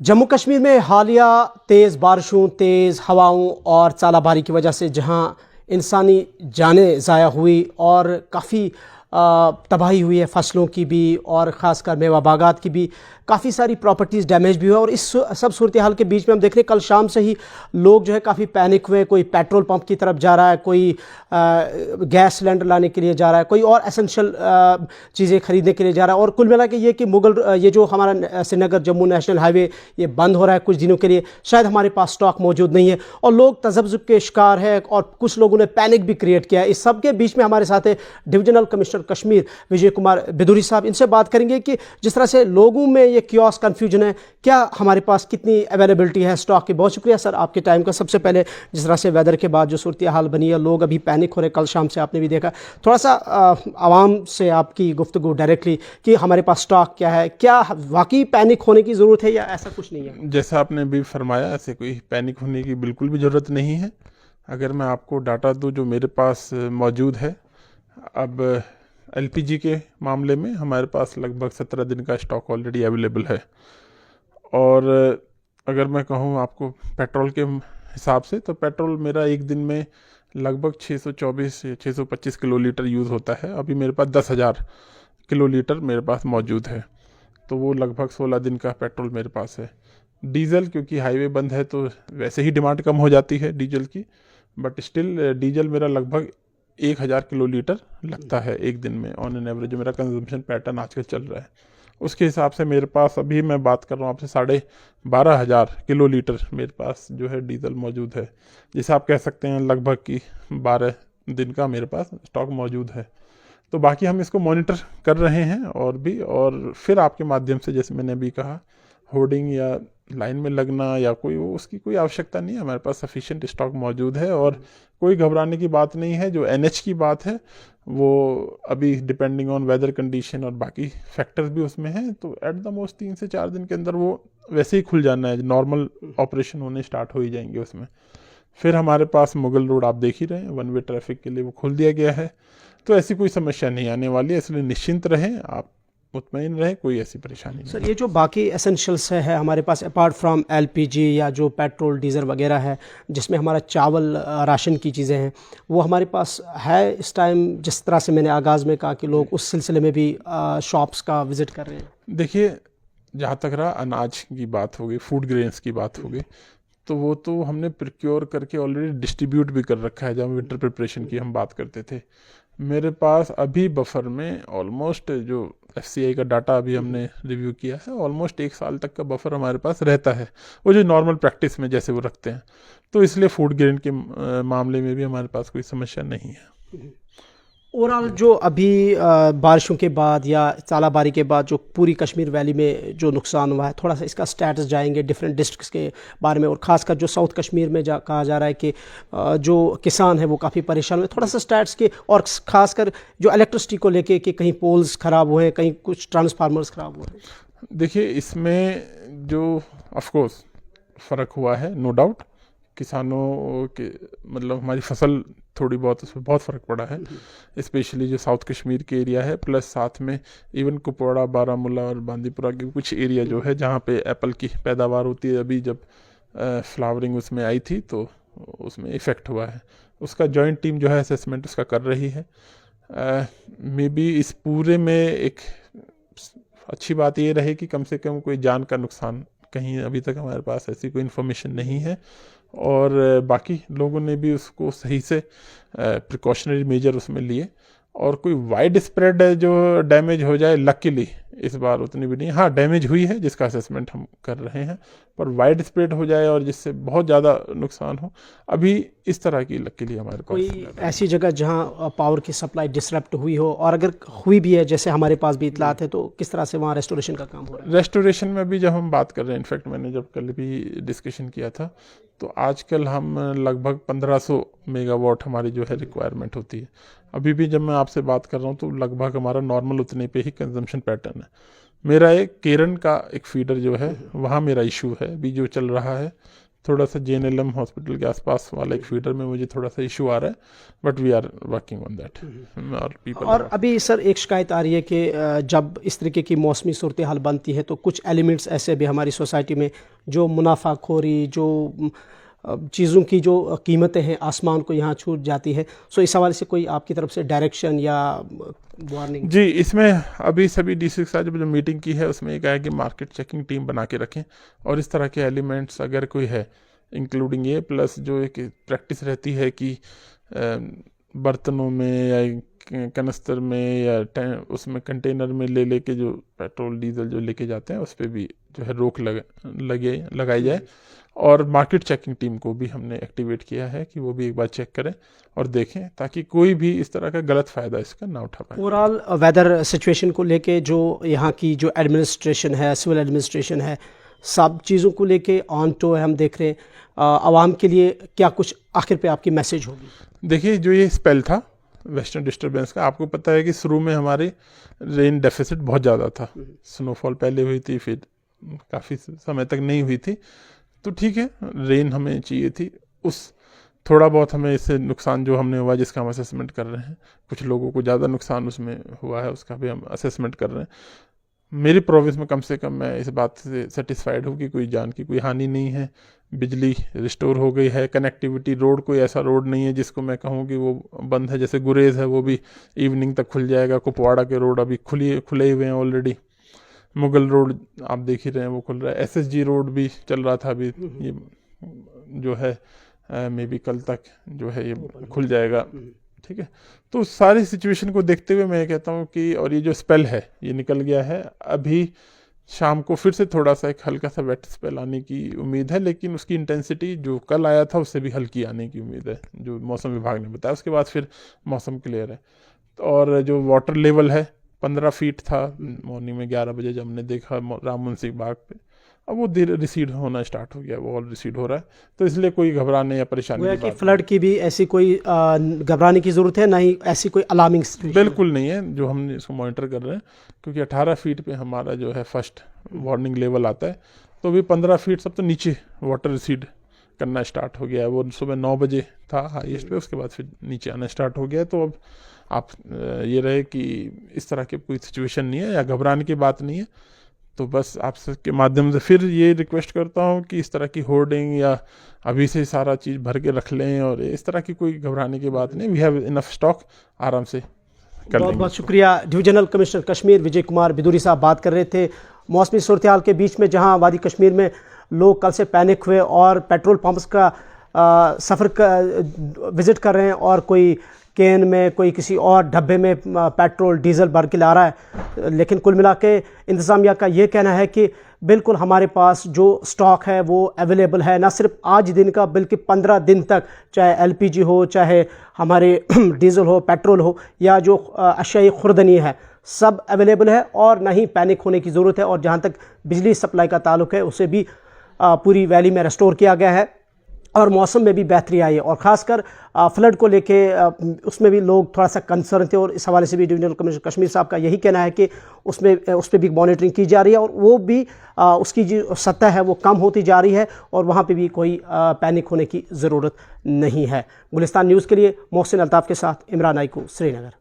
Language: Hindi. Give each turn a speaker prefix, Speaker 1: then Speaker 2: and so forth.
Speaker 1: जम्मू कश्मीर में हालिया तेज़ बारिशों, तेज़ हवाओं और ज़ालाबारी की वजह से जहां इंसानी जानें ज़ाया हुई और काफ़ी तबाही हुई है फसलों की भी और ख़ासकर मेवा बागात की भी, काफ़ी सारी प्रॉपर्टीज़ डैमेज भी हुई। और इस सब सूरत हाल के बीच में हम देख रहे हैं कल शाम से ही लोग जो है काफ़ी पैनिक हुए। कोई पेट्रोल पंप की तरफ जा रहा है, कोई गैस सिलेंडर लाने के लिए जा रहा है, कोई और एसेंशियल चीज़ें ख़रीदने के लिए जा रहा है। और कुल मिला के ये कि ये जो हमारा श्रीनगर जम्मू नेशनल हाईवे ये बंद हो रहा है कुछ दिनों के लिए, शायद हमारे पास स्टॉक मौजूद नहीं है और लोग तज़ब्ज़ुब के शिकार है और कुछ लोगों ने पैनिक भी क्रिएट किया है। इस सब के बीच में हमारे साथ है डिविजनल कमिश्नर कश्मीर विजय कुमार बिदुरी साहब। इनसे बात करेंगे कि जिस तरह से लोगों में ये क्योस कन्फ्यूजन है, क्या हमारे पास कितनी अवेलेबिलिटी है स्टॉक की। बहुत शुक्रिया सर आपके टाइम का। सबसे पहले जिस तरह से वेदर के बाद जो सूरत हाल बनी है, लोग अभी पैनिक हो रहे, कल शाम से आपने भी देखा, थोड़ा सा आवाम से आपकी गुफ्तगू डायरेक्टली कि हमारे पास स्टॉक क्या है, क्या वाकई पैनिक होने की ज़रूरत है या ऐसा कुछ नहीं है।
Speaker 2: जैसा आपने भी फरमाया, ऐसे कोई पैनिक होने की बिल्कुल भी ज़रूरत नहीं है। अगर मैं आपको डाटा दूं जो मेरे पास मौजूद है, अब एलपीजी के मामले में हमारे पास लगभग 17 दिन का स्टॉक ऑलरेडी अवेलेबल है। और अगर मैं कहूँ आपको पेट्रोल के हिसाब से, तो पेट्रोल मेरा एक दिन में लगभग 624 से 625 किलो लीटर यूज़ होता है। अभी मेरे पास 10,000 किलो लीटर मेरे पास मौजूद है, तो वो लगभग 16 दिन का पेट्रोल मेरे पास है। डीजल, क्योंकि हाईवे बंद है तो वैसे ही डिमांड कम हो जाती है डीजल की, बट स्टिल डीजल मेरा लगभग 1,000 किलो लीटर लगता है एक दिन में ऑन एन एवरेज। जो मेरा कंजम्पशन पैटर्न आजकल चल रहा है उसके हिसाब से मेरे पास अभी मैं बात कर रहा हूँ आपसे 12,500 किलो लीटर मेरे पास जो है डीजल मौजूद है, जिसे आप कह सकते हैं लगभग कि 12 दिन का मेरे पास स्टॉक मौजूद है। तो बाकी हम इसको मॉनिटर कर रहे हैं और फिर आपके माध्यम से, जैसे मैंने अभी कहा, होर्डिंग या लाइन में लगना या उसकी कोई आवश्यकता नहीं है। हमारे पास सफिशिएंट स्टॉक मौजूद है और कोई घबराने की बात नहीं है। जो एनएच की बात है वो अभी डिपेंडिंग ऑन वेदर कंडीशन और बाकी फैक्टर्स भी उसमें हैं, तो एट द मोस्ट 3 से 4 दिन के अंदर वो वैसे ही खुल जाना है, नॉर्मल ऑपरेशन होने स्टार्ट हो ही जाएंगे उसमें। फिर हमारे पास मुगल रोड आप देख ही रहे हैं, वन वे ट्रैफिक के लिए वो खोल दिया गया है, तो ऐसी कोई समस्या नहीं आने वाली है। इसलिए निश्चिंत रहें, आप मुतमईन रहें, कोई ऐसी परेशानी नहीं।
Speaker 1: सर ये जो बाकी एसेंशियल्स है हमारे पास अपार्ट फ्रॉम एलपीजी या जो पेट्रोल डीजल वगैरह है, जिसमें हमारा चावल राशन की चीज़ें हैं, वो हमारे पास है इस टाइम। जिस तरह से मैंने आगाज़ में कहा कि लोग उस सिलसिले में भी शॉप्स का विज़िट कर रहे हैं।
Speaker 2: देखिए, जहाँ तक रहा अनाज की बात होगी, फूड ग्रेन्स की बात होगी, तो वो तो हमने प्रिक्योर करके ऑलरेडी डिस्ट्रीब्यूट भी कर रखा है। जब विंटर प्रिपरेशन की हम बात करते थे, मेरे पास अभी बफर में ऑलमोस्ट, जो एफसीआई का डाटा अभी हमने रिव्यू किया है, ऑलमोस्ट 1 साल तक का बफर हमारे पास रहता है, वो जो नॉर्मल प्रैक्टिस में जैसे वो रखते हैं। तो इसलिए फूड ग्रेन के मामले में भी हमारे पास कोई समस्या नहीं है।
Speaker 1: ओवरऑल जो अभी बारिशों के बाद या ज़ालाबारी के बाद जो पूरी कश्मीर वैली में जो नुकसान हुआ है, थोड़ा सा इसका स्टेटस जाएंगे डिफरेंट डिस्ट्रिक्ट्स के बारे में, और ख़ासकर जो साउथ कश्मीर में कहा जा रहा है कि जो किसान है वो काफ़ी परेशान हुए, थोड़ा सा स्टैट्स के, और ख़ासकर जो इलेक्ट्रिसिटी को लेके कि कहीं पोल्स ख़राब हुए हैं, कहीं कुछ ट्रांसफार्मर्स ख़राब हुए हैं।
Speaker 2: देखिए, इसमें जो ऑफकोर्स फ़र्क हुआ है, नो डाउट, किसानों के मतलब हमारी फसल थोड़ी बहुत, उसमें बहुत फ़र्क पड़ा है, स्पेशली जो साउथ कश्मीर के एरिया है, प्लस साथ में इवन कुपवाड़ा, बारामूला और बांदीपुरा के कुछ एरिया जो है जहाँ पे एप्पल की पैदावार होती है। अभी जब फ्लावरिंग उसमें आई थी तो उसमें इफ़ेक्ट हुआ है। उसका जॉइंट टीम जो है असेसमेंट उसका कर रही है। मे बी इस पूरे में एक अच्छी बात ये रहे कि कम से कम कोई जान का नुकसान कहीं अभी तक हमारे पास ऐसी कोई इन्फॉर्मेशन नहीं है, और बाकी लोगों ने भी उसको सही से प्रिकॉशनरी मेजर उसमें लिए, और कोई वाइड स्प्रेड जो डैमेज हो जाए लकीली इस बार उतनी भी नहीं। हाँ, डैमेज हुई है जिसका असेसमेंट हम कर रहे हैं, पर वाइड स्प्रेड हो जाए और जिससे बहुत ज़्यादा नुकसान हो, अभी इस तरह की लकीली हमारे पास
Speaker 1: कोई ऐसी जगह जहां पावर की सप्लाई डिसरप्ट हुई हो, और अगर हुई भी है जैसे हमारे पास भी इतलात है, तो किस तरह से वहाँ रेस्टोरेशन का काम हो रहा है।
Speaker 2: रेस्टोरेशन में भी जब हम बात कर रहे हैं, इनफैक्ट मैंने जब कल भी डिस्कशन किया था, तो आजकल हम लगभग 1500 मेगावाट हमारी जो है रिक्वायरमेंट होती है। अभी भी जब मैं आपसे बात कर रहा हूँ तो लगभग हमारा नॉर्मल उतने पे ही कंजम्पशन पैटर्न है। मेरा एक केरन का एक फीडर जो है वहाँ मेरा इशू है अभी जो चल रहा है, थोड़ा सा JNLM हॉस्पिटल के आसपास वाला एक फीडर में मुझे थोड़ा सा इशू आ रहा है, but we are working on that. और पीपल
Speaker 1: और अभी सर एक शिकायत आ रही है कि जब इस तरीके की मौसमी सूरत हाल बनती है तो कुछ एलिमेंट्स ऐसे भी हमारी सोसाइटी में जो मुनाफाखोरी, जो चीज़ों की जो कीमतें हैं आसमान को यहाँ छू जाती है, सो इस हवाले से कोई आपकी तरफ से डायरेक्शन या वार्निंग?
Speaker 2: जी, इसमें अभी सभी डिस्ट्रिक्ट से जो मीटिंग की है उसमें ये कहा है कि मार्केट चेकिंग टीम बना के रखें, और इस तरह के एलिमेंट्स अगर कोई है, इंक्लूडिंग ये, प्लस जो एक प्रैक्टिस रहती है कि बर्तनों में या कनस्तर में या उसमें कंटेनर में ले लेके जो पेट्रोल डीजल जो लेके जाते हैं उस पर भी जो है रोक लगाई जाए। और मार्केट चेकिंग टीम को भी हमने एक्टिवेट किया है कि वो भी एक बार चेक करें और देखें, ताकि कोई भी इस तरह का गलत फ़ायदा इसका ना उठा पाए।
Speaker 1: ओवरऑल वेदर सिचुएशन को लेके जो यहाँ की जो एडमिनिस्ट्रेशन है, सिविल एडमिनिस्ट्रेशन है, सब चीज़ों को लेके ऑन टो है, हम देख रहे हैं। आवाम के लिए क्या कुछ आखिर पे आपकी मैसेज होगी?
Speaker 2: देखिए, जो ये स्पेल था वेस्टर्न डिस्टर्बेंस का, आपको पता है कि शुरू में हमारे रेन डेफिसिट बहुत ज़्यादा था। स्नोफॉल पहले हुई थी, फिर काफ़ी समय तक नहीं हुई थी, तो ठीक है, रेन हमें चाहिए थी। उस थोड़ा बहुत हमें इससे नुकसान जो हमने हुआ जिसका हम असेसमेंट कर रहे हैं, कुछ लोगों को ज़्यादा नुकसान उसमें हुआ है, उसका भी हम असेसमेंट कर रहे हैं। मेरी प्रोविंस में कम से कम मैं इस बात से सेटिस्फाइड हूँ कि कोई जान की कोई हानि नहीं है, बिजली रिस्टोर हो गई है, कनेक्टिविटी, रोड कोई ऐसा रोड नहीं है जिसको मैं कहूँ कि वो बंद है। जैसे गुरेज है वो भी इवनिंग तक खुल जाएगा, कुपवाड़ा के रोड अभी खुले हुए हैं ऑलरेडी, मुगल रोड आप देख ही रहे हैं वो खुल रहा है, SSG रोड भी चल रहा था, अभी ये जो है मे बी कल तक जो है ये खुल जाएगा, ठीक है। तो सारी सिचुएशन को देखते हुए मैं कहता हूँ कि, और ये जो स्पेल है ये निकल गया है, अभी शाम को फिर से थोड़ा सा एक हल्का सा वेट स्पेल आने की उम्मीद है, लेकिन उसकी इंटेंसिटी जो कल आया था उससे भी हल्की आने की उम्मीद है, जो मौसम विभाग ने बताया। उसके बाद फिर मौसम क्लियर है। और जो वाटर लेवल है 15 फीट था मॉर्निंग में 11 बजे जब हमने देखा राम मुंशी बाग पे, अब वो धीरे रिसीड होना स्टार्ट हो गया, वो और रिसीड हो रहा है। तो इसलिए कोई घबराने या परेशानी की बात
Speaker 1: फ्लड की भी ऐसी कोई घबराने की ज़रूरत है, ना ही ऐसी कोई अलार्मिंग सिचुएशन?
Speaker 2: बिल्कुल नहीं है, जो हमने इसको मॉनिटर कर रहे हैं, क्योंकि 18 फीट पे हमारा जो है फर्स्ट वार्निंग लेवल आता है, तो भी 15 फीट सब तो नीचे वाटर रिसीड करना स्टार्ट हो गया है। वो सुबह 9 बजे था हाईएस्ट पे, उसके बाद फिर नीचे आना स्टार्ट हो गया है। तो अब आप ये रहे कि इस तरह की कोई सिचुएशन नहीं है या घबराने की बात नहीं है। तो बस आप सबके माध्यम से फिर ये रिक्वेस्ट करता हूँ कि इस तरह की होर्डिंग या अभी से सारा चीज़ भर के रख लें, और इस तरह की कोई घबराने की बात नहीं। वी हैव इनफ स्टॉक, आराम से कर लेंगे।
Speaker 1: बहुत बहुत शुक्रिया। डिविजनल कमिश्नर कश्मीर विजय कुमार बिदूरी साहब बात कर रहे थे मौसमी सूरत हाल के बीच में, जहाँ वादी कश्मीर में लोग कल से पैनिक हुए और पेट्रोल पंप्स का सफ़र विज़िट कर रहे हैं, और कोई कैन में, कोई किसी और डब्बे में पेट्रोल डीजल भर के ला रहा है। लेकिन कुल मिला के इंतज़ामिया का ये कहना है कि बिल्कुल हमारे पास जो स्टॉक है वो अवेलेबल है, ना सिर्फ आज दिन का बल्कि 15 दिन तक, चाहे LPG हो, चाहे हमारे डीजल हो, पेट्रोल हो, या जो अशियाई खुर्दनी है, सब अवेलेबल है और ना ही पैनिक होने की ज़रूरत है। और जहाँ तक बिजली सप्लाई का ताल्लुक है उसे भी पूरी वैली में रेस्टोर किया गया है और मौसम में भी बेहतरी आई है। और ख़ासकर फ्लड को लेके उसमें भी लोग थोड़ा सा कंसर्न थे, और इस हवाले से भी डिविजनल कमिश्नर कश्मीर साहब का यही कहना है कि उस पर भी मॉनिटरिंग की जा रही है, और वो भी उसकी जो सतह है वो कम होती जा रही है, और वहाँ पे भी कोई पैनिक होने की ज़रूरत नहीं है। गुलिस्तान न्यूज़ के लिए मोहसिन अल्ताफ़ के साथ इमरान आइकू, श्रीनगर।